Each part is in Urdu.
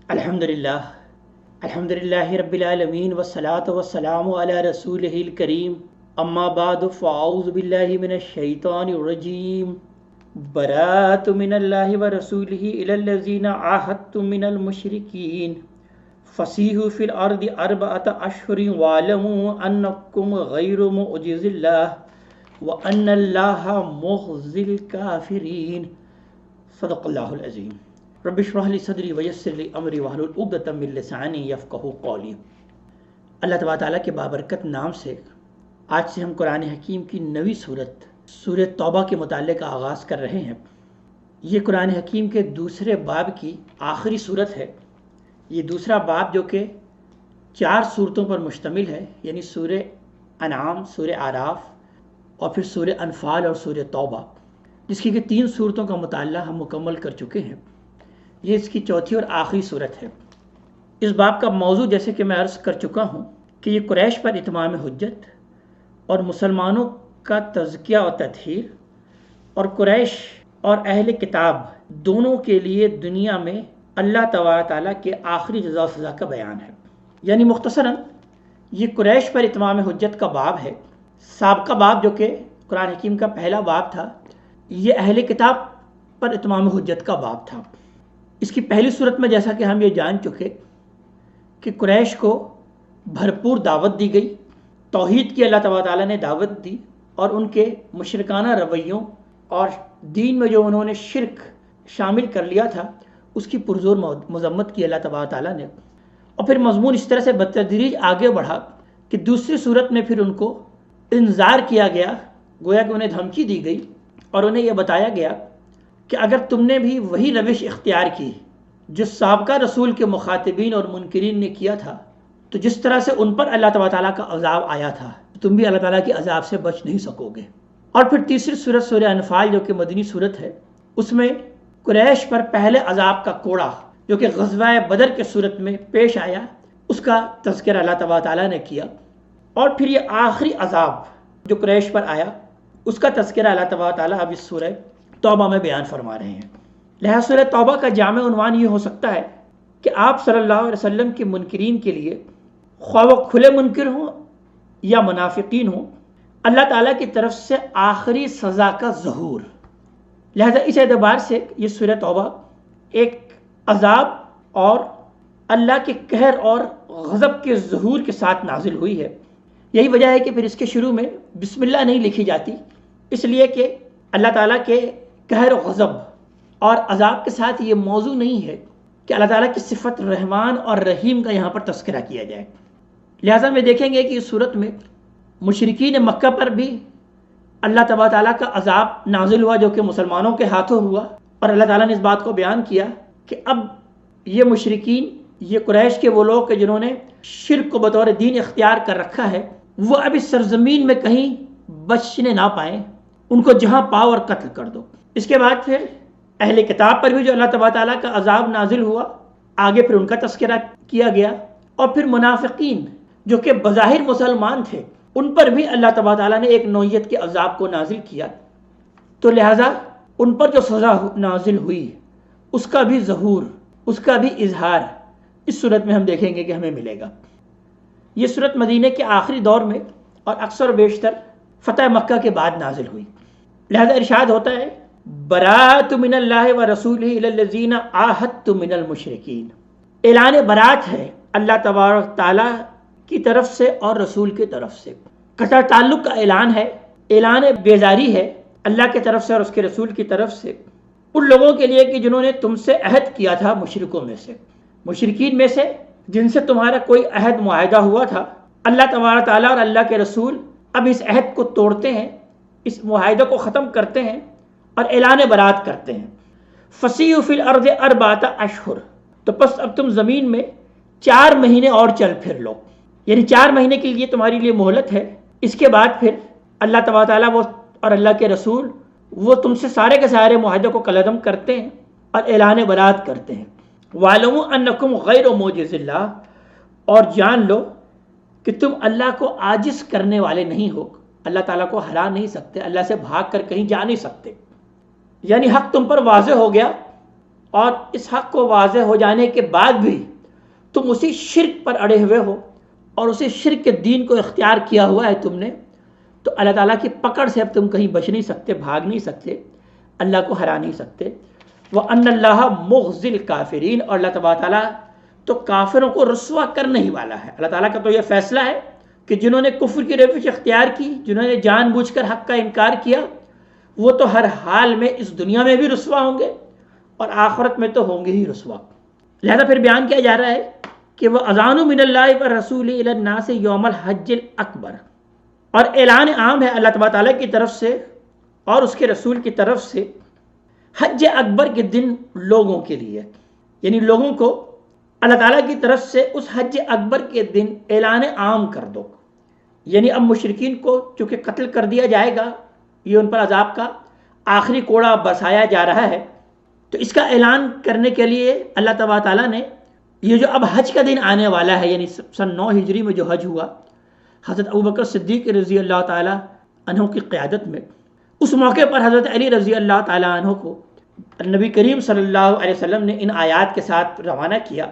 الحمدللہ الحمدللہ رب العالمین والصلاة والسلام علی رسولہ الکریم اما بعد فاعوذ باللہ من الشیطان الرجیم براءۃ من اللہ ورسولہ الی الذین عاہدتم من المشرکین فسیحوا فی الارض اربعۃ اشہر واعلموا انکم غیر معجز اللہ وان اللہ مخزی الکافرین۔ صدق اللہ العظیم۔ رب اشرح لی صدری ویسر لی امری واحلل عقدۃ من لسانی یفقہوا قولی۔ اللہ تبارک تعالیٰ کے بابرکت نام سے آج سے ہم قرآن حکیم کی نویں سورہ توبہ کے متعلق آغاز کر رہے ہیں۔ یہ قرآن حکیم کے دوسرے باب کی آخری سورت ہے۔ یہ دوسرا باب جو کہ 4 سورتوں پر مشتمل ہے، یعنی سورہ انعام، سورہ اعراف اور پھر سورہ انفال اور سورہ توبہ، جس کی کہ 3 سورتوں کا مطالعہ ہم مکمل کر چکے ہیں۔ یہ اس کی چوتھی اور آخری صورت ہے۔ اس باب کا موضوع جیسے کہ میں عرض کر چکا ہوں کہ یہ قریش پر اتمام حجت اور مسلمانوں کا تزکیہ و تطہیر، اور قریش اور اہل کتاب دونوں کے لیے دنیا میں اللہ تبارک تعالیٰ کے آخری جزا و سزا کا بیان ہے۔ یعنی مختصراً یہ قریش پر اتمام حجت کا باب ہے۔ سابقہ باب جو کہ قرآن حکیم کا پہلا باب تھا، یہ اہل کتاب پر اتمام حجت کا باب تھا۔ اس کی پہلی صورت میں جیسا کہ ہم یہ جان چکے کہ قریش کو بھرپور دعوت دی گئی، توحید کی اللہ تبارک تعالیٰ نے دعوت دی، اور ان کے مشرکانہ رویوں اور دین میں جو انہوں نے شرک شامل کر لیا تھا اس کی پرزور مذمت کی اللہ تبارک تعالیٰ نے۔ اور پھر مضمون اس طرح سے بتدریج آگے بڑھا کہ دوسری صورت میں پھر ان کو انذار کیا گیا، گویا کہ انہیں دھمکی دی گئی اور انہیں یہ بتایا گیا کہ اگر تم نے بھی وہی روش اختیار کی جو سابقہ رسول کے مخاطبین اور منکرین نے کیا تھا، تو جس طرح سے ان پر اللہ تبارک تعالیٰ کا عذاب آیا تھا تم بھی اللہ تعالیٰ کے عذاب سے بچ نہیں سکو گے۔ اور پھر تیسری صورت سورہ انفال جو کہ مدنی صورت ہے، اس میں قریش پر پہلے عذاب کا کوڑا جو کہ غزوہ بدر کے صورت میں پیش آیا، اس کا تذکرہ اللہ تبارک تعالیٰ نے کیا، اور پھر یہ آخری عذاب جو قریش پر آیا اس کا تذکرہ اللہ تبارک تعالیٰ اب اس سورہ توبہ میں بیان فرما رہے ہیں۔ لہذا سورہ توبہ کا جامع عنوان یہ ہو سکتا ہے کہ آپ صلی اللہ علیہ وسلم کے منکرین کے لیے، خواہ وہ کھلے منکر ہوں یا منافقین ہوں، اللہ تعالیٰ کی طرف سے آخری سزا کا ظہور۔ لہذا اس اعتبار سے یہ سورہ توبہ ایک عذاب اور اللہ کے قہر اور غضب کے ظہور کے ساتھ نازل ہوئی ہے۔ یہی وجہ ہے کہ پھر اس کے شروع میں بسم اللہ نہیں لکھی جاتی، اس لیے کہ اللہ تعالیٰ کے قہر و غضب اور عذاب کے ساتھ یہ موضوع نہیں ہے کہ اللہ تعالیٰ کی صفت رحمان اور رحیم کا یہاں پر تذکرہ کیا جائے۔ لہٰذا میں دیکھیں گے کہ اس صورت میں مشرکین مکہ پر بھی اللہ تبارک تعالیٰ کا عذاب نازل ہوا جو کہ مسلمانوں کے ہاتھوں ہوا، اور اللہ تعالیٰ نے اس بات کو بیان کیا کہ اب یہ مشرکین، یہ قریش کے وہ لوگ کہ جنہوں نے شرک کو بطور دین اختیار کر رکھا ہے، وہ اب اس سرزمین میں کہیں بچنے نہ پائیں، ان کو جہاں پاؤ اور قتل کر دو۔ اس کے بعد پھر اہل کتاب پر بھی جو اللہ تبارک تعالیٰ کا عذاب نازل ہوا، آگے پھر ان کا تذکرہ کیا گیا، اور پھر منافقین جو کہ بظاہر مسلمان تھے ان پر بھی اللہ تبارک تعالیٰ نے ایک نوعیت کے عذاب کو نازل کیا۔ تو لہٰذا ان پر جو سزا نازل ہوئی اس کا بھی ظہور، اس کا بھی اظہار اس صورت میں ہم دیکھیں گے کہ ہمیں ملے گا۔ یہ صورت مدینے کے آخری دور میں اور اکثر و بیشتر فتح مکہ کے بعد نازل ہوئی۔ لہذا ارشاد ہوتا ہے براءۃ من اللہ ورسولہ الی الذین عاہدتم من المشرکین۔ اعلان برات ہے اللہ تبارک تعالیٰ کی طرف سے اور رسول کی طرف سے، قطع تعلق کا اعلان ہے، اعلان بیزاری ہے اللہ کی طرف سے اور اس کے رسول کی طرف سے ان لوگوں کے لیے کہ جنہوں نے تم سے عہد کیا تھا، مشرکوں میں سے، مشرکین میں سے جن سے تمہارا کوئی عہد معاہدہ ہوا تھا۔ اللہ تبارک تعالیٰ اور اللہ کے رسول اب اس عہد کو توڑتے ہیں، اس معاہدے کو ختم کرتے ہیں اور اعلان برات کرتے ہیں۔ فسیحوا فی الارض اربعۃ اشہر، تو پس اب تم زمین میں 4 مہینے اور چل پھر لو، یعنی 4 مہینے کے لیے تمہاری لیے مہلت ہے۔ اس کے بعد پھر اللہ تبارک تعالیٰ اور اللہ کے رسول وہ تم سے سارے کے سارے معاہدے کو کالعدم کرتے ہیں اور اعلان برات کرتے ہیں۔ وَاعْلَمُوا أَنَّكُمْ غَيْرُ مُعْجِزِ اللَّهِ، اور جان لو کہ تم اللہ کو عاجز کرنے والے نہیں ہو، اللہ تعالیٰ کو ہرا نہیں سکتے، اللہ سے بھاگ کر کہیں جا نہیں سکتے۔ یعنی حق تم پر واضح ہو گیا اور اس حق کو واضح ہو جانے کے بعد بھی تم اسی شرک پر اڑے ہوئے ہو اور اسی شرک کے دین کو اختیار کیا ہوا ہے تم نے، تو اللہ تعالیٰ کی پکڑ سے اب تم کہیں بچ نہیں سکتے، بھاگ نہیں سکتے، اللہ کو ہرا نہیں سکتے۔ وَأَنَّ اللَّهَ مُخْزِي الْكَافِرِينَ، اور اللہ تبارک تعالیٰ تو کافروں کو رسوا کرنے ہی والا ہے۔ اللہ تعالیٰ کا تو یہ فیصلہ ہے کہ جنہوں نے کفر کی روش اختیار کی، جنہوں نے جان بوجھ کر حق کا انکار کیا، وہ تو ہر حال میں اس دنیا میں بھی رسوا ہوں گے اور آخرت میں تو ہوں گے ہی رسوا۔ لہذا پھر بیان کیا جا رہا ہے کہ وہ اذان من اللہ والرسول الی الناس یوم الحج الاکبر، اور اعلان عام ہے اللہ تبارک تعالیٰ کی طرف سے اور اس کے رسول کی طرف سے حج اکبر کے دن لوگوں کے لیے، یعنی لوگوں کو اللہ تعالیٰ کی طرف سے اس حج اکبر کے دن اعلان عام کر دو۔ یعنی اب مشرکین کو چونکہ قتل کر دیا جائے گا، یہ ان پر عذاب کا آخری کوڑا برسایا جا رہا ہے، تو اس کا اعلان کرنے کے لیے اللہ تبارک تعالیٰ نے یہ جو اب حج کا دن آنے والا ہے، یعنی سن 9 ہجری میں جو حج ہوا حضرت ابوبکر صدیق رضی اللہ تعالیٰ عنہ کی قیادت میں، اس موقع پر حضرت علی رضی اللہ تعالیٰ عنہ کو نبی کریم صلی اللہ علیہ وسلم نے ان آیات کے ساتھ روانہ کیا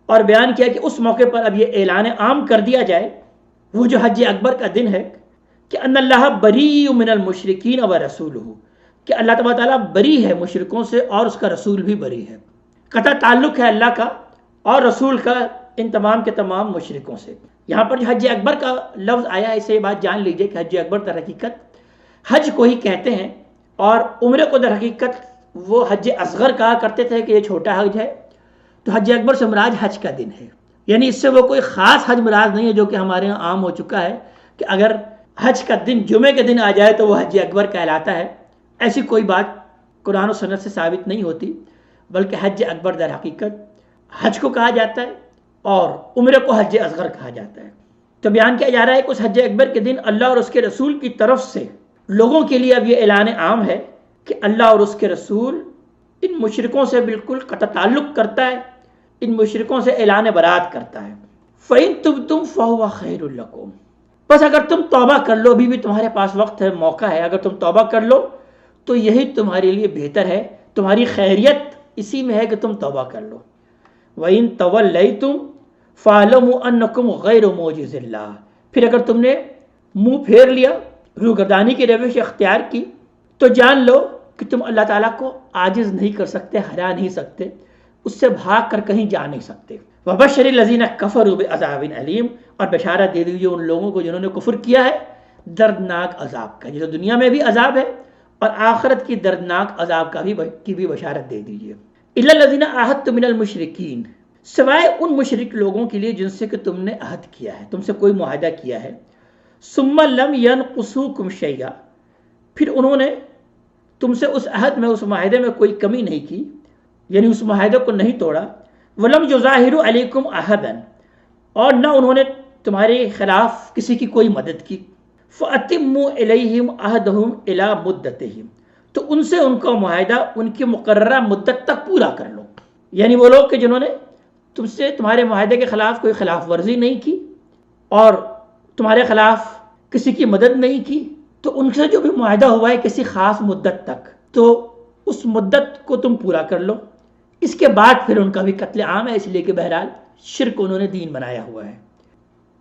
اور بیان کیا کہ اس موقع پر اب یہ اعلان عام کر دیا جائے، وہ جو حج اکبر کا دن ہے، کہ ان اللہ بری من المشرکین و رسولہ، کہ اللہ تبارک تعالیٰ بری ہے مشرکوں سے اور اس کا رسول بھی بری ہے، قطع تعلق ہے اللہ کا اور رسول کا ان تمام کے تمام مشرکوں سے۔ یہاں پر جو حج اکبر کا لفظ آیا ہے، اسے یہ بات جان لیجئے کہ حج اکبر در حقیقت حج کو ہی کہتے ہیں، اور عمرے کو در حقیقت وہ حج اصغر کہا کرتے تھے کہ یہ چھوٹا حج ہے، تو حج اکبر سے مراد حج کا دن ہے، یعنی اس سے وہ کوئی خاص حج مراد نہیں ہے جو کہ ہمارے یہاں عام ہو چکا ہے کہ اگر حج کا دن جمعے کے دن آ جائے تو وہ حج اکبر کہلاتا ہے۔ ایسی کوئی بات قرآن و سنت سے ثابت نہیں ہوتی، بلکہ حج اکبر در حقیقت حج کو کہا جاتا ہے اور عمرے کو حج اصغر کہا جاتا ہے۔ تو بیان کیا جا رہا ہے کہ اس حج اکبر کے دن اللہ اور اس کے رسول کی طرف سے لوگوں کے لیے اب یہ اعلان عام ہے کہ اللہ اور اس کے رسول ان مشرکوں سے بالکل قطع تعلق کرتا ہے، ان مشرکوں سے اعلان برات کرتا ہے۔ فَإِن تُبْتُمْ فَهُوَ خَيْرٌ لَكُمْ، بس اگر تم توبہ کر لو، ابھی بھی تمہارے پاس وقت ہے، موقع ہے، اگر تم توبہ کر لو تو یہی تمہارے لیے بہتر ہے، تمہاری خیریت اسی میں ہے کہ تم توبہ کر لو۔ وَإِن تَوَلَّيْتُمْ فَاعْلَمُوا أَنَّكُمْ غَيْرُ مُعْجِزِ اللَّهِ، پھر اگر تم نے منہ پھیر لیا، روگردانی کی روش اختیار کی، تو جان لو کہ تم اللہ تعالیٰ کو عاجز نہیں کر سکتے، ہرا نہیں سکتے، اس سے بھاگ کر کہیں جا نہیں سکتے۔ وَبَشِّرِ الَّذِينَ كَفَرُوا بِعَذَابٍ أَلِيمٍ، اور بشارت دے دیجیے ان لوگوں کو جنہوں نے کفر کیا ہے دردناک عذاب کا، جسے دنیا میں بھی عذاب ہے اور آخرت کی دردناک عذاب کا بھی بشارت دے دیجیے۔ إِلَّا الَّذِينَ عَاهَدتُّم مِّنَ الْمُشْرِكِينَ، سوائے ان مشرک لوگوں کے لیے جن سے کہ تم نے عہد کیا ہے، تم سے کوئی معاہدہ کیا ہے، ثُمَّ لَمْ يَنْقُصُوكُمْ شَيْئًا، پھر انہوں نے تم سے اس عہد میں، اس معاہدے میں کوئی کمی نہیں کی، یعنی اس معاہدے کو نہیں توڑا، وَلَمْ يُظَاهِرُوا عَلَيْكُمْ أَحَدًا، اور نہ انہوں نے تمہارے خلاف کسی کی کوئی مدد کی، فَأَتِمُّوا إِلَيْهِمْ عَهْدَهُمْ إِلَى مُدَّتِهِمْ، تو ان سے ان کا معاہدہ ان کی مقررہ مدت تک پورا کر لو۔ یعنی وہ لوگ کہ جنہوں نے تم سے تمہارے معاہدے کے خلاف کوئی خلاف ورزی نہیں کی اور تمہارے خلاف کسی کی مدد نہیں کی، تو ان سے جو بھی معاہدہ ہوا ہے کسی خاص مدت تک، تو اس مدت کو تم پورا کر لو۔ اس کے بعد پھر ان کا بھی قتل عام ہے، اس لیے کہ بہرحال شرک انہوں نے دین بنایا ہوا ہے۔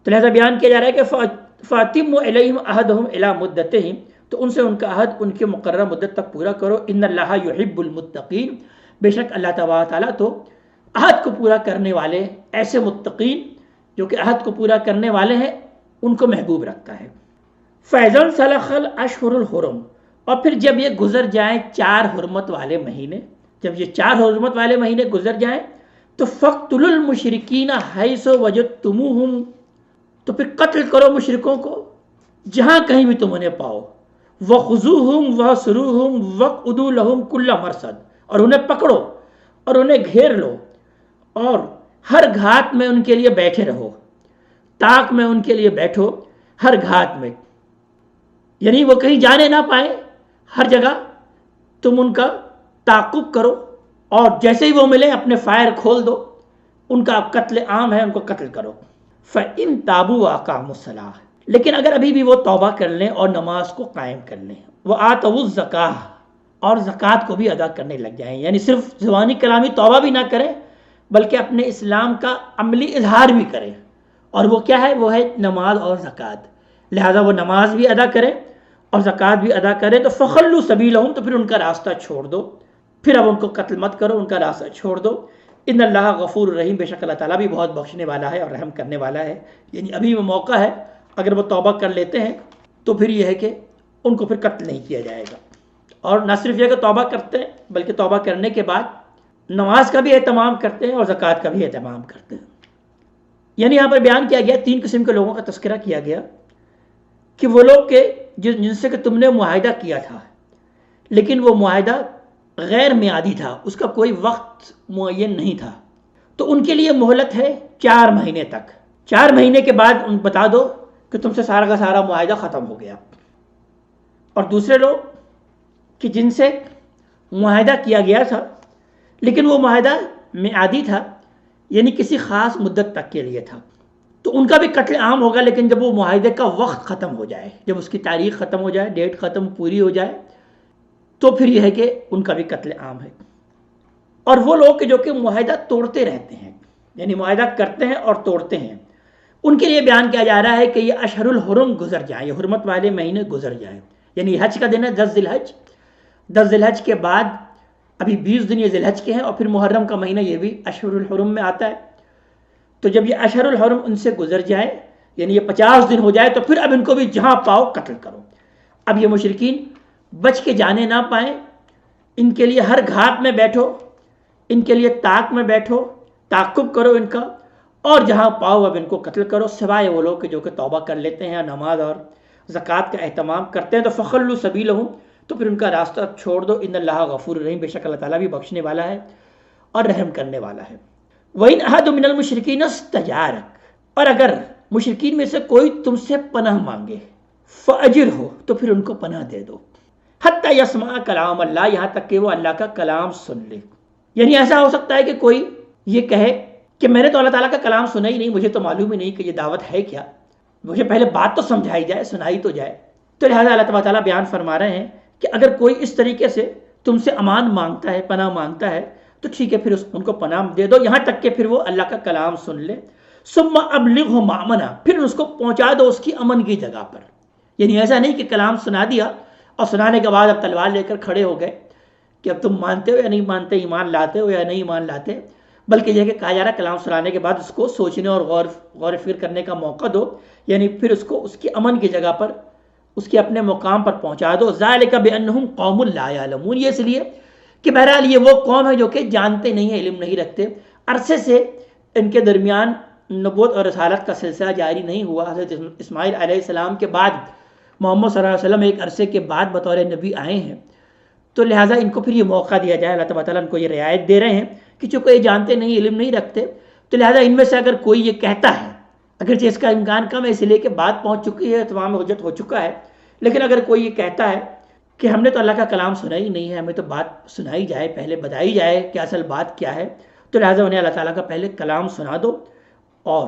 تو لہذا بیان کیا جا رہا ہے کہ فَأَتِمُّوا إِلَيْهِمْ عَهْدَهُمْ إِلَى مُدَّتِهِمْ، تو ان سے ان کا عہد ان کے مقررہ مدت تک پورا کرو۔ إِنَّ اللَّهَ يُحِبُّ الْمُتَّقِينَ، بے شک اللہ تبارک تعالیٰ تو عہد کو پورا کرنے والے ایسے متقین جو کہ عہد کو پورا کرنے والے ہیں ان کو محبوب رکھتا ہے۔ فَإِذَا انْسَلَخَ الْأَشْهُرُ الْحُرُمُ، اور پھر جب یہ گزر جائیں 4 حرمت والے مہینے، جب یہ 4 حرمت والے مہینے گزر جائیں تو فَاقْتُلُوا الْمُشْرِكِينَ حَيْثُ وَجَدتُّمُوهُمْ، تو پھر قتل کرو مشرکوں کو جہاں کہیں بھی تم انہیں پاؤ، وَخُذُوهُمْ وَاحْصُرُوهُمْ وَاقْعُدُوا لَهُمْ كُلَّ مَرْصَدٍ، اور انہیں پکڑو اور انہیں گھیر لو اور ہر گھات میں ان کے لیے بیٹھے رہو، تاک میں ان کے لیے بیٹھو ہر گھات میں، یعنی وہ کہیں جانے نہ پائے، ہر جگہ تم ان کا تعاقب کرو اور جیسے ہی وہ ملے اپنے فائر کھول دو، ان کا قتل عام ہے، ان کو قتل کرو۔ فَإِن تَابُوا وَأَقَامُوا الصَّلَاةَ، لیکن اگر ابھی بھی وہ توبہ کر لیں اور نماز کو قائم کر لیں، وَآتَوُا الزَّکَاةَ، اور زکوٰۃ کو بھی ادا کرنے لگ جائیں، یعنی صرف زبانی کلامی توبہ بھی نہ کریں بلکہ اپنے اسلام کا عملی اظہار بھی کریں، اور وہ کیا ہے؟ وہ ہے نماز اور زکوٰۃ۔ لہذا وہ نماز بھی ادا کریں اور زکوٰۃ بھی ادا کریں، تو فخلوا سبیلہم، تو پھر ان کا راستہ چھوڑ دو، پھر اب ان کو قتل مت کرو، ان کا راستہ چھوڑ دو۔ ان اللہ غفور رحیم، بے شک اللہ تعالیٰ بھی بہت بخشنے والا ہے اور رحم کرنے والا ہے۔ یعنی ابھی وہ موقع ہے، اگر وہ توبہ کر لیتے ہیں تو پھر یہ ہے کہ ان کو پھر قتل نہیں کیا جائے گا۔ اور نہ صرف یہ کہ توبہ کرتے ہیں بلکہ توبہ کرنے کے بعد نماز کا بھی اہتمام کرتے ہیں اور زکوٰۃ کا بھی اہتمام کرتے ہیں۔ یعنی یہاں پر بیان کیا گیا 3 قسم کے لوگوں کا تذکرہ کیا گیا کہ وہ لوگ کہ جن سے کہ تم نے معاہدہ کیا تھا لیکن وہ معاہدہ غیر میعادی تھا، اس کا کوئی وقت معین نہیں تھا، تو ان کے لیے مہلت ہے 4 مہینے تک۔ 4 مہینے کے بعد ان بتا دو کہ تم سے سارا کا سارا معاہدہ ختم ہو گیا۔ اور دوسرے لوگ کہ جن سے معاہدہ کیا گیا تھا لیکن وہ معاہدہ میعادی تھا، یعنی کسی خاص مدت تک کے لیے تھا، تو ان کا بھی قتل عام ہوگا، لیکن جب وہ معاہدے کا وقت ختم ہو جائے، جب اس کی تاریخ ختم ہو جائے، ڈیٹ ختم پوری ہو جائے، تو پھر یہ ہے کہ ان کا بھی قتل عام ہے۔ اور وہ لوگ جو کہ معاہدہ توڑتے رہتے ہیں، یعنی معاہدہ کرتے ہیں اور توڑتے ہیں، ان کے لیے بیان کیا جا رہا ہے کہ یہ اشہر الحرم گزر جائیں، یہ حرمت والے مہینے گزر جائیں۔ یعنی حج کا دن ہے 10 ذی الحج، 10 ذی الحج کے بعد ابھی 20 دن یہ ذی الحج کے ہیں، اور پھر محرم کا مہینہ یہ بھی اشہر الحرم میں آتا ہے۔ تو جب یہ اشہر الحرم ان سے گزر جائے، یعنی یہ 50 دن ہو جائے، تو پھر اب ان کو بھی جہاں پاؤ قتل کرو۔ اب یہ مشرکین بچ کے جانے نہ پائیں، ان کے لیے ہر گھاٹ میں بیٹھو، ان کے لیے طاق میں بیٹھو، تعقب کرو ان کا، اور جہاں پاؤ اب ان کو قتل کرو، سوائے وہ لوگ جو کہ توبہ کر لیتے ہیں، نماز اور زکوٰۃ کا اہتمام کرتے ہیں۔ تو فخلوا سبیلہم، تو پھر ان کا راستہ چھوڑ دو۔ ان اللہ غفور رحیم، بے شک اللہ تعالیٰ بھی بخشنے والا ہے اور رحم کرنے والا ہے۔ وَإِنْ أَحَدٌ مِّنَ الْمُشْرِكِينَ اسْتَجَارَكَ، اور اگر مشرکین میں سے کوئی تم سے پناہ مانگے، فَأَجِرْهُ، تو پھر ان کو پناہ دے دو، حَتَّى يَسْمَعَ كَلَامَ اللَّهِ، یہاں تک کہ وہ اللہ کا کلام سن لے۔ یعنی ایسا ہو سکتا ہے کہ کوئی یہ کہے کہ میں نے تو اللہ تعالیٰ کا کلام سنا ہی نہیں، مجھے تو معلوم ہی نہیں کہ یہ دعوت ہے کیا، مجھے پہلے بات تو سمجھائی جائے، سنائی تو جائے۔ تو لہٰذا اللہ تعالیٰ بیان فرما رہے ہیں کہ اگر کوئی اس طریقے سے تم سے امان مانگتا ہے، پناہ مانگتا ہے، تو ٹھیک ہے، پھر ان کو پناہ دے دو، یہاں تک کہ پھر وہ اللہ کا کلام سن لے۔ ثم ابلغہ مأمنہ، پھر اس کو پہنچا دو اس کی امن کی جگہ پر۔ یعنی ایسا نہیں کہ کلام سنا دیا اور سنانے کے بعد اب تلوار لے کر کھڑے ہو گئے کہ اب تم مانتے ہو یا نہیں مانتے، ایمان لاتے ہو یا نہیں ایمان لاتے، بلکہ یہ کہ کہا جا رہا ہے کلام سنانے کے بعد اس کو سوچنے اور غور فکر کرنے کا موقع دو، یعنی پھر اس کو اس کی امن کی جگہ پر، اس کے اپنے مقام پر پہنچا دو۔ ذالک بانہم قوم لا یعلمون، یہ اس لیے کہ بہرحال یہ وہ قوم ہے جو کہ جانتے نہیں ہیں، علم نہیں رکھتے، عرصے سے ان کے درمیان نبوت اور رسالت کا سلسلہ جاری نہیں ہوا۔ حضرت اسماعیل علیہ السلام کے بعد محمد صلی اللہ علیہ وسلم ایک عرصے کے بعد بطور نبی آئے ہیں، تو لہٰذا ان کو پھر یہ موقع دیا جائے، اللہ تعالیٰ ان کو یہ رعایت دے رہے ہیں کہ چونکہ یہ جانتے نہیں، علم نہیں رکھتے، تو لہٰذا ان میں سے اگر کوئی یہ کہتا ہے، اگرچہ اس کا امکان کم ہے اس لیے کہ بات پہنچ چکی ہے، تمام حجت ہو چکا ہے، لیکن اگر کوئی یہ کہتا ہے کہ ہم نے تو اللہ کا کلام سنا ہی نہیں ہے، ہمیں تو بات سنائی جائے، پہلے بتائی جائے کہ اصل بات کیا ہے، تو لہٰذا انہیں اللہ تعالیٰ کا پہلے کلام سنا دو، اور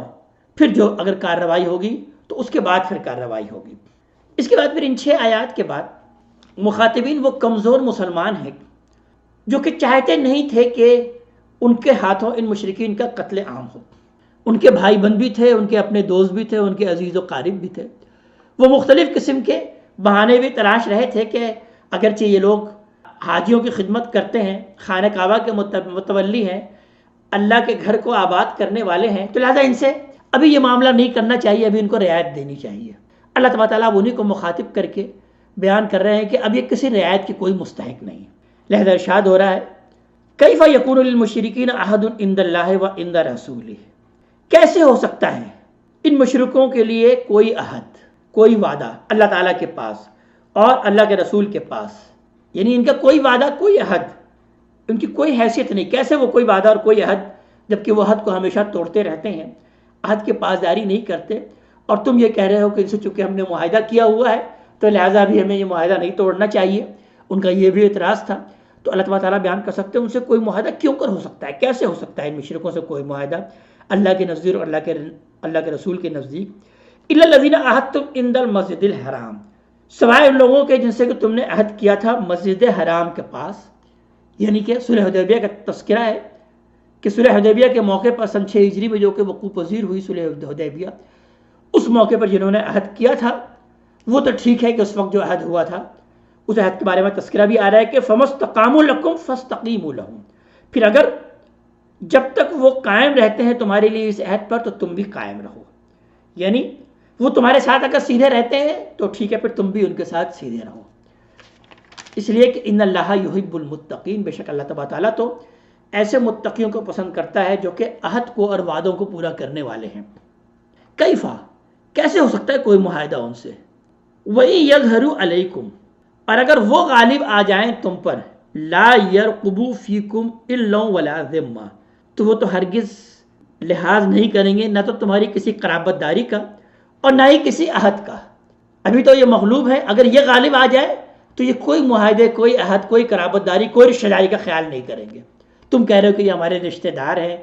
پھر جو اگر کارروائی ہوگی تو اس کے بعد پھر کارروائی ہوگی۔ اس کے بعد پھر ان 6 آیات کے بعد مخاطبین وہ کمزور مسلمان ہیں جو کہ چاہتے نہیں تھے کہ ان کے ہاتھوں ان مشرکین کا قتل عام ہو۔ ان کے بھائی بند بھی تھے، ان کے اپنے دوست بھی تھے، ان کے عزیز و قارب بھی تھے، وہ مختلف قسم کے بہانے بھی تلاش رہے تھے کہ اگرچہ یہ لوگ حاجیوں کی خدمت کرتے ہیں، خانہ کعبہ کے متولی ہیں، اللہ کے گھر کو آباد کرنے والے ہیں، تو لہٰذا ان سے ابھی یہ معاملہ نہیں کرنا چاہیے، ابھی ان کو رعایت دینی چاہیے۔ اللہ تعالیٰ انہیں کو مخاطب کر کے بیان کر رہے ہیں کہ اب یہ کسی رعایت کی کوئی مستحق نہیں، لہذا ارشاد ہو رہا ہے کیف یکون للمشرکین عہد عند اللہ وعند رسولہ، کیسے ہو سکتا ہے ان مشرکوں کے لیے کوئی عہد، کوئی وعدہ اللہ تعالیٰ کے پاس اور اللہ کے رسول کے پاس، یعنی ان کا کوئی وعدہ، کوئی عہد، ان کی کوئی حیثیت نہیں، کیسے وہ کوئی وعدہ اور کوئی عہد، جبکہ وہ عہد کو ہمیشہ توڑتے رہتے ہیں، عہد کی پاسداری نہیں کرتے، اور تم یہ کہہ رہے ہو کہ ان سے چونکہ ہم نے معاہدہ کیا ہوا ہے تو لہٰذا بھی ہمیں یہ معاہدہ نہیں توڑنا چاہیے۔ ان کا یہ بھی اعتراض تھا۔ تو اللہ تعالیٰ بیان کر سکتے ہیں ان سے کوئی معاہدہ کیوں کر ہو سکتا ہے، کیسے ہو سکتا ہے ان مشرکوں سے کوئی معاہدہ اللہ کے نزدیک اور اللہ کے رسول کے نزدیک۔ الا الذین عاہدتم عند المسجد الحرام، سوائے ان لوگوں کے جن سے کہ تم نے عہد کیا تھا مسجد حرام کے پاس، یعنی کہ صلح حدیبیہ کا تذکرہ ہے کہ صلح حدیبیہ کے موقع پر سن 6 ہجری میں جو کہ وقوع پذیر ہوئی صلح حدیبیہ، اس موقع پر جنہوں نے عہد کیا تھا وہ تو ٹھیک ہے کہ اس وقت جو عہد ہوا تھا اس عہد کے بارے میں تذکرہ بھی آ رہا ہے کہ فَمَسْتَقَامُوا لَكُمْ فَاسْتَقِیمُوا لَهُمْ، پھر اگر جب تک وہ قائم رہتے ہیں تمہارے لیے اس عہد پر تو تم بھی قائم رہو، یعنی وہ تمہارے ساتھ اگر سیدھے رہتے ہیں تو ٹھیک ہے، پھر تم بھی ان کے ساتھ سیدھے رہو، اس لیے کہ ان اللہ یحب المتقین، بے شک اللہ تبارک تعالیٰ تو ایسے متقیوں کو پسند کرتا ہے جو کہ عہد کو اور وعدوں کو پورا کرنے والے ہیں۔ کیفا، کیسے ہو سکتا ہے کوئی معاہدہ ان سے؟ وَإِن يَظْهَرُوا عَلَيْكُمْ، اور اگر وہ غالب آ جائیں تم پر، لا يرقبوا فیکم الا ولا ذمہ، تو وہ تو ہرگز لحاظ نہیں کریں گے نہ تو تمہاری کسی قرابت داری کا اور نہ ہی کسی عہد کا۔ ابھی تو یہ مغلوب ہے، اگر یہ غالب آ جائے تو یہ کوئی معاہدے، کوئی عہد، کوئی قرابت داری، کوئی رشتہ داری کا خیال نہیں کریں گے۔ تم کہہ رہے ہو کہ یہ ہمارے رشتہ دار ہیں،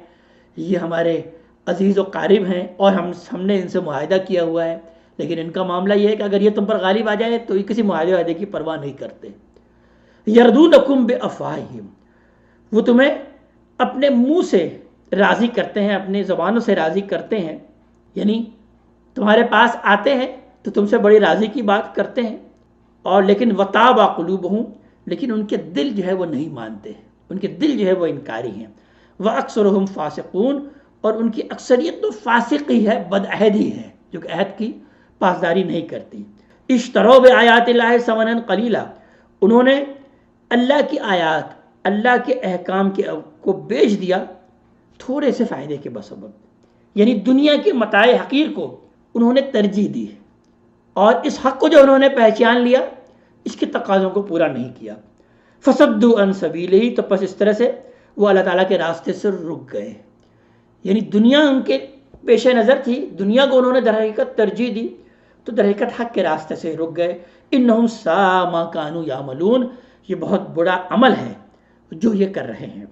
یہ ہمارے عزیز و قارب ہیں اور ہم نے ان سے معاہدہ کیا ہوا ہے، لیکن ان کا معاملہ یہ ہے کہ اگر یہ تم پر غالب آ جائے تو یہ کسی معاہدے کی پرواہ نہیں کرتے۔ یردونکم بافواہہم، وہ تمہیں اپنے منہ سے راضی کرتے ہیں، اپنی زبانوں سے راضی کرتے ہیں، یعنی تمہارے پاس آتے ہیں تو تم سے بڑی راضی کی بات کرتے ہیں، اور لیکن وطاب قلوبہم، لیکن ان کے دل جو ہے وہ نہیں مانتے، ان کے دل جو ہے وہ انکاری ہیں۔ واکثرہم فاسقون، اور ان کی اکثریت تو فاسق ہی ہے، بدعہد ہی ہے، جو کہ عہد کی پاسداری نہیں کرتی۔ اشتروا بآیات اللہ ثمنا قلیلا، انہوں نے اللہ کی آیات، اللہ کے احکام کو بیچ دیا تھوڑے سے فائدے کے بسبب، یعنی دنیا کے متاع حقیر کو انہوں نے ترجیح دی اور اس حق کو جو انہوں نے پہچان لیا اس کے تقاضوں کو پورا نہیں کیا۔ فصدوا عن سبیلہ، تو پس اس طرح سے وہ اللہ تعالیٰ کے راستے سے رک گئے، یعنی دنیا ان کے پیش نظر تھی، دنیا کو انہوں نے در حقیقت ترجیح دی تو در حقیقت حق کے راستے سے رک گئے۔ انہم ساء ما کانوا یعملون، یہ بہت بڑا عمل ہے جو یہ کر رہے ہیں۔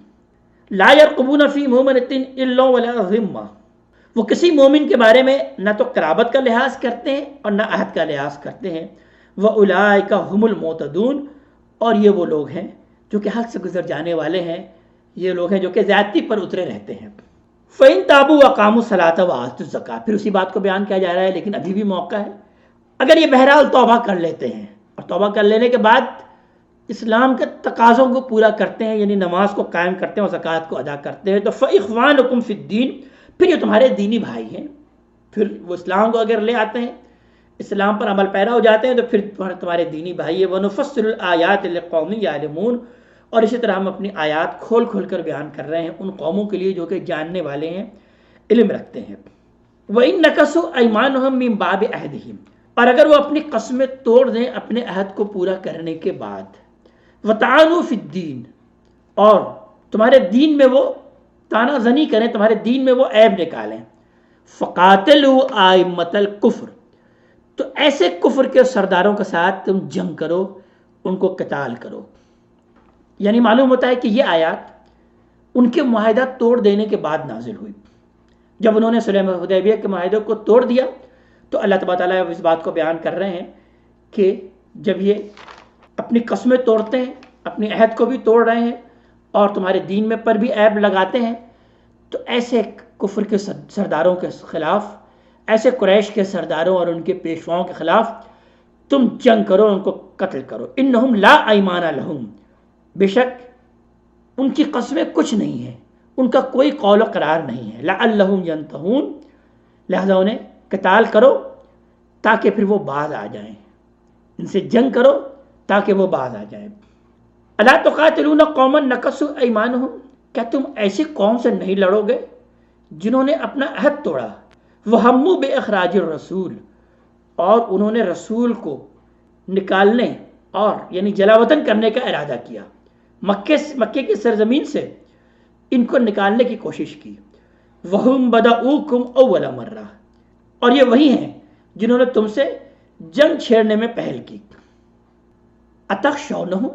لا یرقبون فی مؤمنۃ الا ولا ذمہ، وہ کسی مومن کے بارے میں نہ تو قرابت کا لحاظ کرتے ہیں اور نہ عہد کا لحاظ کرتے ہیں۔ وَأُولَٰئِکَ هُمُ الْمُعْتَدُونَ، اور یہ وہ لوگ ہیں جو کہ حد سے گزر جانے والے ہیں، یہ لوگ ہیں جو کہ زیادتی پر اترے رہتے ہیں۔ فَإِن تَابُوا وَأَقَامُوا الصَّلَاةَ وَآتُوا الزَّكَاةَ، پھر اسی بات کو بیان کیا جا رہا ہے، لیکن ابھی بھی موقع ہے، اگر یہ بہرحال توبہ کر لیتے ہیں اور توبہ کر لینے کے بعد اسلام کے تقاضوں کو پورا کرتے ہیں، یعنی نماز کو قائم کرتے ہیں اور زکوٰۃ کو ادا کرتے ہیں، تو فَإِخْوَانُكُمْ فِي الدِّينِ، پھر یہ تمہارے دینی بھائی ہیں، پھر وہ اسلام کو اگر لے آتے ہیں، اسلام پر عمل پیرا ہو جاتے ہیں تو پھر تمہارے دینی بھائی ہے۔ وَنُفَصِّلُ الْآيَاتِ لِقَوْمٍ يَعْلَمُونَ، اور اسی طرح ہم اپنی آیات کھول کھول کر بیان کر رہے ہیں ان قوموں کے لیے جو کہ جاننے والے ہیں، علم رکھتے ہیں۔ وَإِن نَكَثُوا أَيْمَانَهُم مِّن بَعْدِ عَهْدِهِمْ، اور اگر وہ اپنی قسمیں توڑ دیں اپنے عہد کو پورا کرنے کے بعد، وَطَعَنُوا فِي الدِّينِ، اور تمہارے دین میں وہ تانا زنی کریں، تمہارے دین میں وہ عیب نکالیں، فَقَاتِلُوا أَئِمَّةَ الْكُفْرِ، تو ایسے کفر کے سرداروں کے ساتھ تم جنگ کرو، ان کو قتال کرو۔ یعنی معلوم ہوتا ہے کہ یہ آیات ان کے معاہدہ توڑ دینے کے بعد نازل ہوئی۔ جب انہوں نے صلح حدیبیہ کے معاہدے کو توڑ دیا تو اللہ تبارک تعالیٰ اس بات کو بیان کر رہے ہیں کہ جب یہ اپنی قسمیں توڑتے ہیں، اپنی عہد کو بھی توڑ رہے ہیں اور تمہارے دین میں پر بھی عیب لگاتے ہیں، تو ایسے کفر کے سرداروں کے خلاف، ایسے قریش کے سرداروں اور ان کے پیشواؤں کے خلاف تم جنگ کرو، ان کو قتل کرو۔ انہم لا ایمان لہم، بے شک ان کی قسمیں کچھ نہیں ہیں، ان کا کوئی قول و قرار نہیں ہے۔ لعلہم ینتہون، لہذا انہیں قتال کرو تاکہ پھر وہ باز آ جائیں، ان سے جنگ کرو تاکہ وہ باز آ جائیں۔ الا تقاتلون قوما نکثوا ایمانہم، کیا تم ایسی قوم سے نہیں لڑو گے جنہوں نے اپنا عہد توڑا؟ وہموا باخراج الرسول، اور انہوں نے رسول کو نکالنے اور یعنی جلا وطن کرنے کا ارادہ کیا، مکے کی سرزمین سے ان کو نکالنے کی کوشش کی۔ وہم بدؤکم اول مرہ، اور یہ وہی ہیں جنہوں نے تم سے جنگ چھیڑنے میں پہل کی۔ اتخشونہم،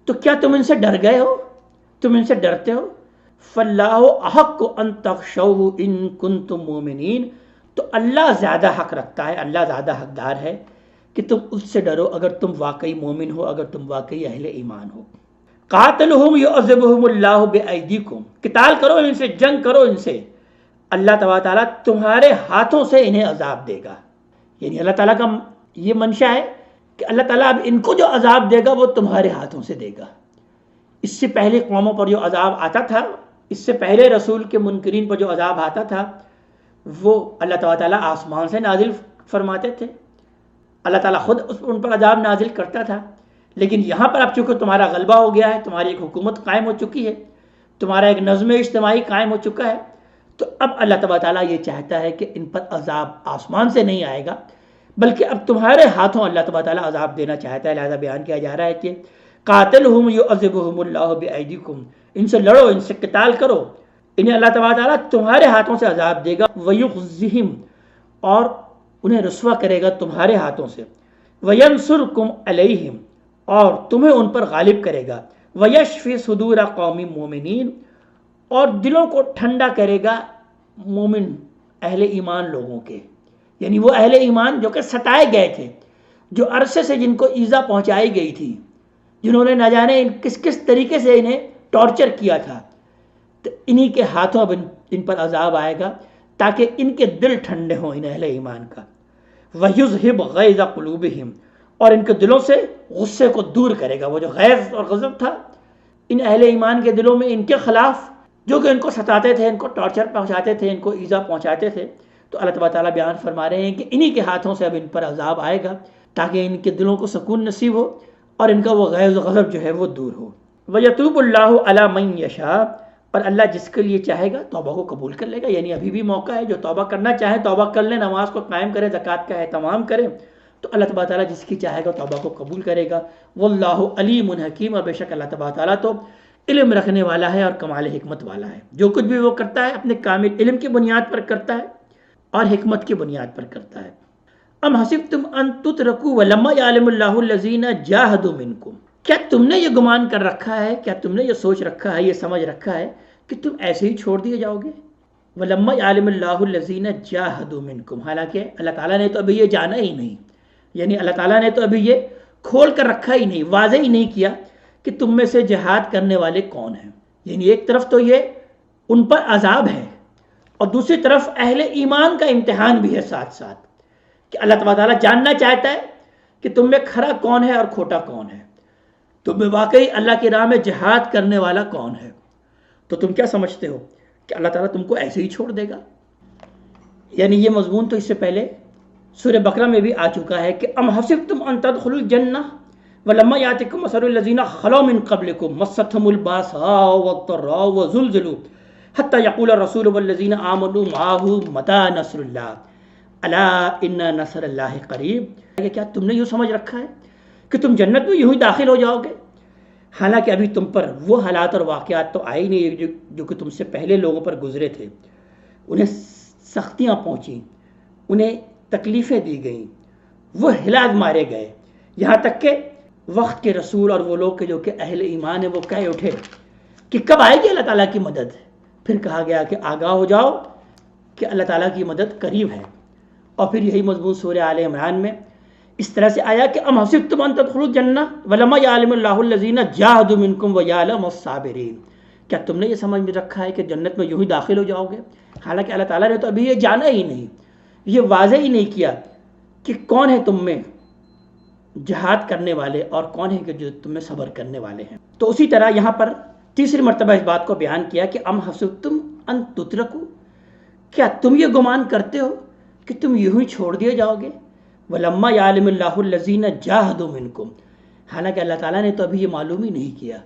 تو کیا تم ان سے ڈر گئے ہو، تم ان سے ڈرتے ہو؟ فاللہ احق ان تخشوہ ان کنتم مومنین، تو اللہ زیادہ حق رکھتا ہے، اللہ زیادہ حقدار ہے کہ تم اس سے ڈرو اگر تم واقعی مومن ہو، اگر تم واقعی اہل ایمان ہو۔ قاتلہم یعذبہم اللہ بایدیکم، قتال کرو ان سے، جنگ کرو ان سے، اللہ تبارک تعالیٰ تمہارے ہاتھوں سے انہیں عذاب دے گا۔ یعنی اللہ تعالیٰ کا یہ منشا ہے کہ اللہ تعالیٰ اب ان کو جو عذاب دے گا وہ تمہارے ہاتھوں سے دے گا۔ اس سے پہلے قوموں پر جو عذاب آتا تھا، اس سے پہلے رسول کے منکرین پر جو عذاب آتا تھا، وہ اللہ تبارک تعالیٰ آسمان سے نازل فرماتے تھے، اللہ تعالیٰ خود ان پر عذاب نازل کرتا تھا۔ لیکن یہاں پر اب چونکہ تمہارا غلبہ ہو گیا ہے، تمہاری ایک حکومت قائم ہو چکی ہے، تمہارا ایک نظم اجتماعی قائم ہو چکا ہے، تو اب اللہ تبارک تعالیٰ یہ چاہتا ہے کہ ان پر عذاب آسمان سے نہیں آئے گا، بلکہ اب تمہارے ہاتھوں اللہ تبارک تعالیٰ عذاب دینا چاہتا ہے۔ لہذا بیان کیا جا رہا ہے کہ قاتلہم یعذبہم اللہ بایدیکم، ان سے لڑو، ان سے قتال کرو، انہیں اللہ تبارک تعالیٰ تمہارے ہاتھوں سے عذاب دے گا، ویخزہم، اور انہیں رسوا کرے گا تمہارے ہاتھوں سے، وینصرکم علیہم، اور تمہیں ان پر غالب کرے گا، ویشفی صدور قوم مومنین، اور دلوں کو ٹھنڈا کرے گا مومن اہل ایمان لوگوں کے، یعنی وہ اہل ایمان جو کہ ستائے گئے تھے، جو عرصے سے جن کو ایذا پہنچائی گئی تھی، جنہوں نے نہ جانے کس کس طریقے سے انہیں ٹارچر کیا تھا، تو انہی کے ہاتھوں اب ان پر عذاب آئے گا تاکہ ان کے دل ٹھنڈے ہوں ان اہل ایمان کا۔ وَيُذْهِبْ غَيْظَ قُلُوبِهِمْ، اور ان کے دلوں سے غصے کو دور کرے گا۔ وہ جو غیظ اور غضب تھا ان اہل ایمان کے دلوں میں ان کے خلاف، جو کہ ان کو ستاتے تھے، ان کو ٹارچر پہنچاتے تھے، ان کو ایذا پہنچاتے تھے، تو اللہ تبارک تعالیٰ بیان فرما رہے ہیں کہ انہی کے ہاتھوں سے اب ان پر عذاب آئے گا تاکہ ان کے دلوں کو سکون نصیب ہو اور ان کا وہ غیظ و غضب جو ہے وہ دور ہو۔ وَيَتُوبُ اللَّهُ عَلَى مَن يَشَاءُ، اور اللہ جس کے لیے چاہے گا توبہ کو قبول کر لے گا۔ یعنی ابھی بھی موقع ہے، جو توبہ کرنا چاہے توبہ کر لیں، نماز کو قائم کریں، زکوٰۃ کا اہتمام کریں، تو اللہ تبارک تعالیٰ جس کی چاہے گا توبہ کو قبول کرے گا۔ واللہ علیم حکیم، اور بے شک اللہ تبارک تعالیٰ تو علم رکھنے والا ہے اور کمال حکمت والا ہے۔ جو کچھ بھی وہ کرتا ہے اپنے کامل علم کی بنیاد پر کرتا ہے اور حکمت کی بنیاد پر کرتا ہے۔ ام حسبتم ان تترکوا ولما یعلم اللہ الذین جاہدوا منکم، کیا تم نے یہ گمان کر رکھا ہے، کیا تم نے یہ سوچ رکھا ہے، یہ سمجھ رکھا ہے کہ تم ایسے ہی چھوڑ دیے جاؤ گے؟ ولما یعلم اللہ الذین جاہدوا منکم، حالانکہ اللہ تعالیٰ نے تو ابھی یہ جانا ہی نہیں، یعنی اللہ تعالیٰ نے تو ابھی یہ کھول کر رکھا ہی نہیں، واضح ہی نہیں کیا کہ تم میں سے جہاد کرنے والے کون ہیں۔ یعنی ایک طرف تو یہ ان پر عذاب ہے اور دوسری طرف اہل ایمان کا امتحان بھی ہے ساتھ ساتھ، کہ اللہ تبارک تعالیٰ جاننا چاہتا ہے کہ تم میں کھرا کون ہے اور کھوٹا کون ہے، تم میں واقعی اللہ کی راہ میں جہاد کرنے والا کون ہے۔ تو تم کیا سمجھتے ہو کہ اللہ تعالیٰ تم کو ایسے ہی چھوڑ دے گا؟ یعنی یہ مضمون تو اس سے پہلے سورہ بقرہ میں بھی آ چکا ہے کہ ام حسبتم ان تدخلوا الجنہ ولما یاتکم مثل الذین خلوا من قبلکم مستهم الباساء والضراء وزلزلوا حتى يقول الرسول والذین آمنوا معه متى نصر اللہ الا ان نصر اللہ قریب۔ کیا تم نے یوں سمجھ رکھا ہے کہ تم جنت میں یوں ہی داخل ہو جاؤ گے، حالانکہ ابھی تم پر وہ حالات اور واقعات تو آئے نہیں جو کہ تم سے پہلے لوگوں پر گزرے تھے، انہیں سختیاں پہنچیں، انہیں تکلیفیں دی گئیں، وہ ہلاک مارے گئے، یہاں تک کہ وقت کے رسول اور وہ لوگ جو کہ اہل ایمان ہیں وہ کہہ اٹھے کہ کب آئے گی اللہ تعالیٰ کی مدد۔ پھر کہا گیا کہ آگاہ ہو جاؤ کہ اللہ تعالیٰ کی مدد قریب ہے۔ اور پھر یہی مضمون سورہ آل عمران میں اس طرح سے آیا کہ ام حسبتم ان تدخلوا الجنہ ولما یعلم اللہ الذین جاہدوا منکم ویعلم الصابرین، کیا تم نے یہ سمجھ میں رکھا ہے کہ جنت میں یوں ہی داخل ہو جاؤ گے، حالانکہ اللہ تعالیٰ نے تو ابھی یہ جانا ہی نہیں، یہ واضح ہی نہیں کیا کہ کون ہے تم میں جہاد کرنے والے اور کون ہے کہ جو تم میں صبر کرنے والے ہیں۔ تو اسی طرح یہاں پر تیسری مرتبہ اس بات کو بیان کیا کہ ام حسبتم ان تترکوا، کیا تم یہ گمان کرتے ہو کہ تم یوں ہی چھوڑ دیے جاؤ گے؟ ولما یعلم اللہ الذین جاہدوا منکم، حالانکہ اللہ تعالیٰ نے تو ابھی یہ معلوم ہی نہیں کیا،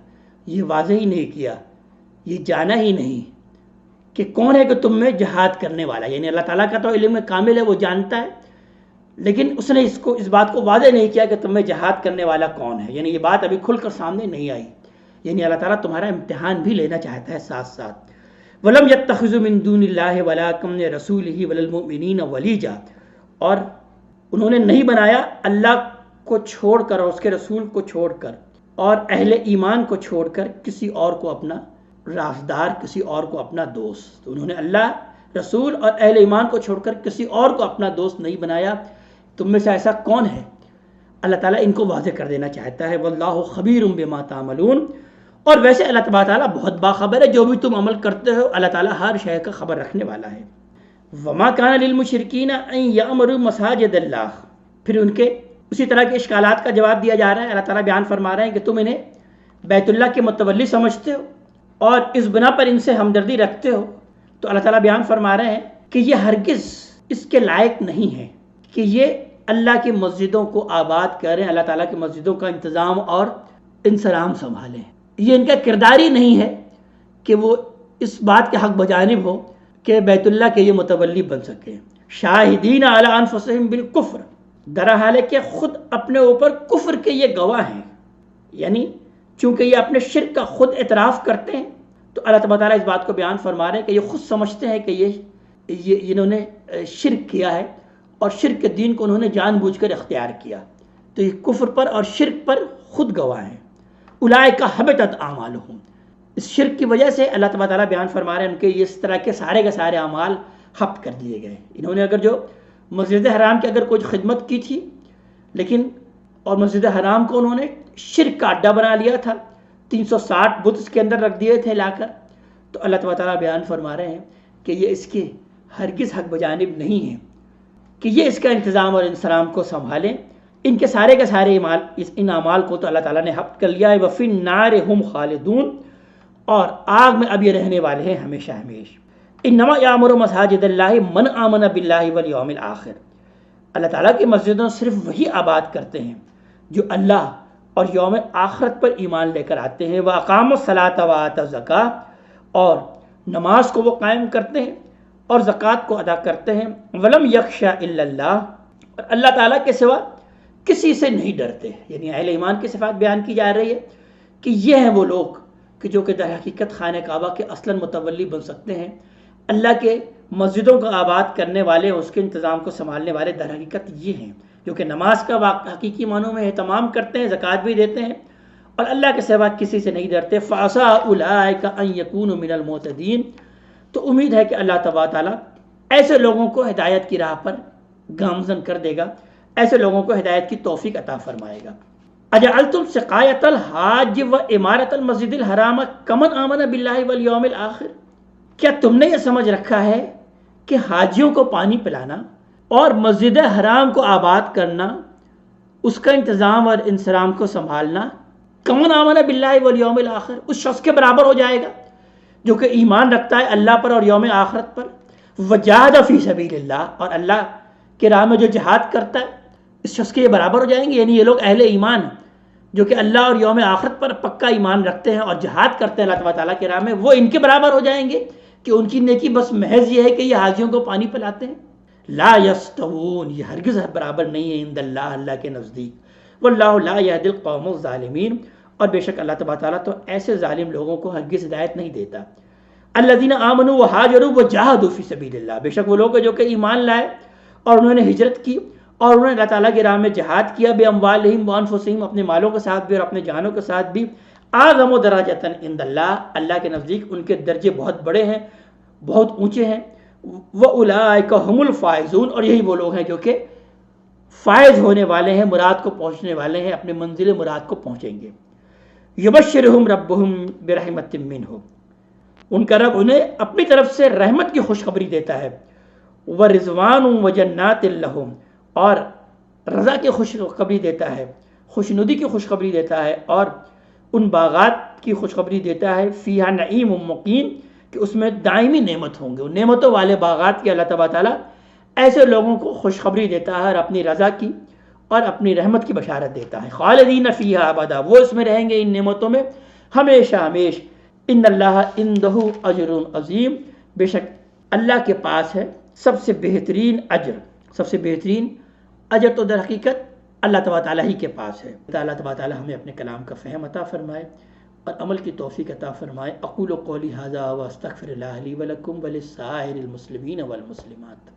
یہ واضح ہی نہیں کیا، یہ جانا ہی نہیں کہ کون ہے کہ تم میں جہاد کرنے والا۔ یعنی اللہ تعالیٰ کا تو علم کامل ہے، وہ جانتا ہے، لیکن اس نے اس بات کو واضح نہیں کیا کہ تم میں جہاد کرنے والا کون ہے، یعنی یہ بات ابھی کھل کر سامنے نہیں آئی۔ یعنی اللہ تعالیٰ تمہارا امتحان بھی لینا چاہتا ہے ساتھ ساتھ۔ وَلَمْ يَتَّخِذُوا مِن دُونِ اللَّهِ وَلَٰكِنَّ رَسُولِهِ وَلِلْمُؤْمِنِينَ وَلِيجًا، اور انہوں نے نہیں بنایا اللہ کو چھوڑ کر اور اس کے رسول کو چھوڑ کر اور اہل ایمان کو چھوڑ کر کسی اور کو اپنا رازدار، کسی اور کو اپنا دوست۔ انہوں نے اللہ، رسول اور اہل ایمان کو چھوڑ کر کسی اور کو اپنا دوست نہیں بنایا۔ تم میں سے ایسا کون ہے اللہ تعالیٰ ان کو واضح کر دینا چاہتا ہے واللہ خبیر بما تعملون، اور ویسے اللہ تعالیٰ بہت باخبر ہے، جو بھی تم عمل کرتے ہو اللہ تعالیٰ ہر شے کا خبر رکھنے والا ہے۔ وما کان للمشرکین ان یعمروا مساجد اللہ، پھر ان کے اسی طرح کے اشکالات کا جواب دیا جا رہا ہے۔ اللہ تعالیٰ بیان فرما رہے ہیں کہ تم انہیں بیت اللہ کے متولی سمجھتے ہو اور اس بنا پر ان سے ہمدردی رکھتے ہو، تو اللہ تعالیٰ بیان فرما رہے ہیں کہ یہ ہرگز اس کے لائق نہیں ہے کہ یہ اللہ کی مسجدوں کو آباد کریں، اللہ تعالیٰ کی مسجدوں کا انتظام اور انسرام سنبھالیں۔ یہ ان کا کردار ہی نہیں ہے کہ وہ اس بات کے حق بجانب ہو کہ بیت اللہ کے یہ متولی بن سکیں۔ شاہدین علی انفسہم بالکفر، در حال ہے کہ خود اپنے اوپر کفر کے یہ گواہ ہیں، یعنی چونکہ یہ اپنے شرک کا خود اعتراف کرتے ہیں تو اللہ تعالیٰ اس بات کو بیان فرما رہے ہیں کہ یہ خود سمجھتے ہیں کہ یہ انہوں نے شرک کیا ہے اور شرک کے دین کو انہوں نے جان بوجھ کر اختیار کیا، تو یہ کفر پر اور شرک پر خود گواہ ہیں۔ اولئک حبطت اعمالہم، اس شرک کی وجہ سے اللہ تعالیٰ بیان فرما رہے ہیں ان کے اس طرح کے سارے اعمال حبط کر دیے گئے۔ انہوں نے اگر جو مسجد حرام کی اگر کوئی خدمت کی تھی، لیکن اور مسجد حرام کو انہوں نے شرک کا اڈا بنا لیا تھا، 360 بت اس کے اندر رکھ دیے تھے لا کر، تو اللہ تعالیٰ بیان فرما رہے ہیں کہ یہ اس کے ہرگز حق بجانب نہیں ہیں کہ یہ اس کا انتظام اور انسرام کو سنبھالیں۔ ان کے سارے اعمال، ان اعمال کو تو اللہ تعالیٰ نے حبط کر لیا ہے۔ وفی النار ہم خالدون، اور آگ میں اب یہ رہنے والے ہیں ہمیشہ ہمیشہ۔ انما یعمر مساجد اللہ من آمن باللہ والیوم الآخر، اللہ تعالیٰ کی مسجدوں صرف وہی آباد کرتے ہیں جو اللہ اور یوم آخرت پر ایمان لے کر آتے ہیں۔ وَأَقَامُوا الصَّلَاةَ وَآتَوُا الزَّكَاةَ، اور نماز کو وہ قائم کرتے ہیں اور زکوٰۃ کو ادا کرتے ہیں۔ وَلَمْ يَخْشَ إِلَّا اللَّهُ، اور اللہ تعالیٰ کے سوا کسی سے نہیں ڈرتے، یعنی اہل ایمان کی صفات بیان کی جا رہی ہے کہ یہ ہیں وہ لوگ کہ جو کہ در حقیقت خانہ کعبہ کے اصلاً متولی بن سکتے ہیں، اللہ کے مسجدوں کو آباد کرنے والے، اس کے انتظام کو سنبھالنے والے در حقیقت یہ ہیں جو کہ نماز کا حقیقی معنوں میں اہتمام کرتے ہیں، زکوٰۃ بھی دیتے ہیں اور اللہ کے سوا کسی سے نہیں ڈرتے۔ فَعَسَىٰ أُولَٰئِكَ أَن يَكُونُوا مِنَ الْمُهْتَدِينَ، تو امید ہے کہ اللہ تعالیٰ ایسے لوگوں کو ہدایت کی راہ پر گامزن کر دے گا، ایسے لوگوں کو ہدایت کی توفیق عطا فرمائے گا۔ اجعلتم سقایۃ الحاج و عمارت المسجد الحرام کمن آمن باللہ والیوم الآخر، کیا تم نے یہ سمجھ رکھا ہے کہ حاجیوں کو پانی پلانا اور مسجد حرام کو آباد کرنا، اس کا انتظام اور انسرام کو سنبھالنا، کمن آمن باللہ والیوم الآخر، اس شخص کے برابر ہو جائے گا جو کہ ایمان رکھتا ہے اللہ پر اور یوم آخرت پر، وجاہد فی سبیل اللہ، اور اللہ کے راہ میں جو جہاد کرتا ہے، اس شخص کے یہ برابر ہو جائیں گے؟ یعنی یہ لوگ اہل ایمان جو کہ اللہ اور یوم آخرت پر پکا ایمان رکھتے ہیں اور جہاد کرتے ہیں اللہ تعالیٰ کے راہ میں، وہ ان کے برابر ہو جائیں گے کہ ان کی نیکی بس محض یہ ہے کہ یہ حاجیوں کو پانی پلاتے ہیں؟ لا یستوون، یہ ہرگز برابر نہیں ہے عند اللہ، اللہ کے نزدیک۔ واللہ لا یہدی القوم الظالمین، اور بے شک اللہ تعالیٰ تو ایسے ظالم لوگوں کو ہرگز ہدایت نہیں دیتا۔ الذین آمنوا وہاجروا وجاہدوا فی سبیل اللہ، بے شک وہ لوگ جو کہ ایمان لائے اور انہوں نے ہجرت کی اور انہوں نے اللہ تعالیٰ کی راہ میں جہاد کیا، باموالہم وانفسہم، اپنے مالوں کے ساتھ بھی اور اپنے جانوں کے ساتھ بھی، اعظم درجۃ عند اللہ، اللہ کے نزدیک ان کے درجے بہت بڑے ہیں، بہت اونچے ہیں۔ وَأُولَٰئِكَ هُمُ الْفَائِزُونَ، اور یہی وہ لوگ ہیں جو کہ فائز ہونے والے ہیں، مراد کو پہنچنے والے ہیں، اپنے منزل مراد کو پہنچیں گے۔ یبشرہم ربہم برحمۃ منہ، ان کا رب انہیں اپنی طرف سے رحمت کی خوشخبری دیتا ہے، ورضوان وجنات لہم، اور رضا کی خوشخبری دیتا ہے، خوشنودی کی خوشخبری دیتا ہے، اور ان باغات کی خوشخبری دیتا ہے، فیہا نعیم مقیم، کہ اس میں دائمی نعمت ہوں گے، ان نعمتوں والے باغات کی اللہ تعالیٰ ایسے لوگوں کو خوشخبری دیتا ہے اور اپنی رضا کی اور اپنی رحمت کی بشارت دیتا ہے۔ خالدین فیہا ابدا، وہ اس میں رہیں گے ان نعمتوں میں ہمیشہ ہمیش۔ ان اللہ عندہ اجر عظیم، بے شک اللہ کے پاس ہے سب سے بہترین اجر، سب سے بہترین اجر تو در حقیقت اللہ تعالیٰ ہی کے پاس ہے۔ اللہ تعالیٰ ہمیں اپنے کلام کا فہم عطا فرمائے اور عمل کی توفیق عطا فرمائے۔ اقول قولی ھذا واستغفر اللہ لی ولکم ولسائر المسلمین والمسلمات۔